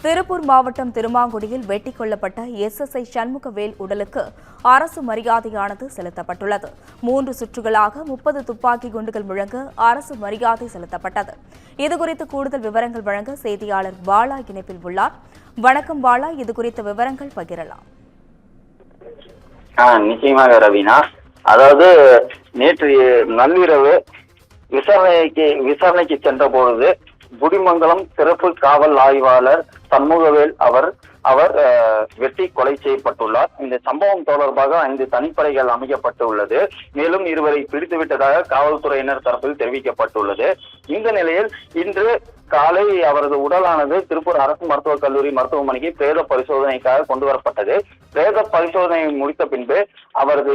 திருப்பூர் மாவட்டம் திருமாங்குடியில் வெட்டிக் கொல்லப்பட்ட SSI சண்முகவேல் உடலுக்கு அரசு மரியாதையானது செலுத்தப்பட்டுள்ளது. 3 சுற்றுகளாக 30 துப்பாக்கி குண்டுகள் முழங்க அரசு மரியாதை செலுத்தப்பட்டது. இதுகுறித்து கூடுதல் விவரங்கள் வழங்க செய்தியாளர் பாலா இணைப்பில் உள்ளார். வணக்கம் பாலா, இதுகுறித்த விவரங்கள் பகிரலாம். நிச்சயமாக ரவீனா. அதாவது நேற்று நள்ளிரவு விசாரணைக்கு சென்ற பொழுது குடிமங்கலம் சிறப்பு காவல் ஆய்வாளர் சண்முகவேல் அவர் வெட்டி கொலை செய்யப்பட்டுள்ளார். இந்த சம்பவம் தொடர்பாக 5 தனிப்படைகள் அமைக்கப்பட்டுள்ளது. மேலும் 2 பிடித்துவிட்டதாக காவல்துறையினர் தரப்பில் தெரிவிக்கப்பட்டுள்ளது. இந்த நிலையில் இன்று காலை அவரது உடலானது திருப்பூர் அரசு மருத்துவக் கல்லூரி மருத்துவமனைக்கு பிரேத பரிசோதனைக்காக கொண்டு வரப்பட்டது. பிரேத பரிசோதனை முடித்த பின்பு அவரது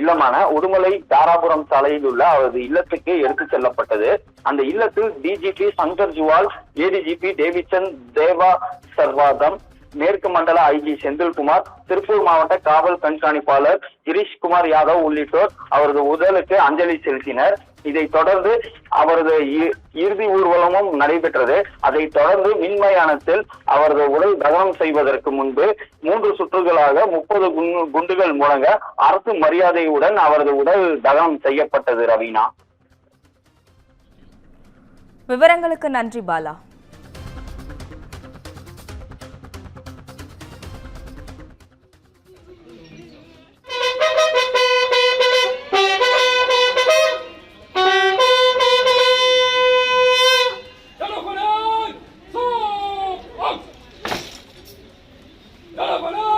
இல்லமான உடுமலை தாராபுரம் சாலையில் உள்ள அவரது இல்லத்துக்கு எடுத்துச் செல்லப்பட்டது. அந்த இல்லத்தில் DGP Shankar Juyal, ADGP Davidson தேவா சர்வாதம், மேற்கு மண்டல IG செந்தில்குமார், திருப்பூர் மாவட்ட காவல் கண்காணிப்பாளர் கிரீஷ்குமார் யாதவ் உள்ளிட்டோர் அவரது உடலுக்கு அஞ்சலி செலுத்தினர். இதைத் தொடர்ந்து அவரது இறுதி ஊர்வலமும் நடைபெற்றது. அதைத் தொடர்ந்து மின்மயானத்தில் அவரது உடல் தகனம் செய்வதற்கு முன்பு 3 சுற்றுகளாக 30 குண்டுகள் முழங்க அரசு மரியாதையுடன் அவரது உடல் தகனம் செய்யப்பட்டது. ரவீனா, விவரங்களுக்கு நன்றி பாலா. Hello,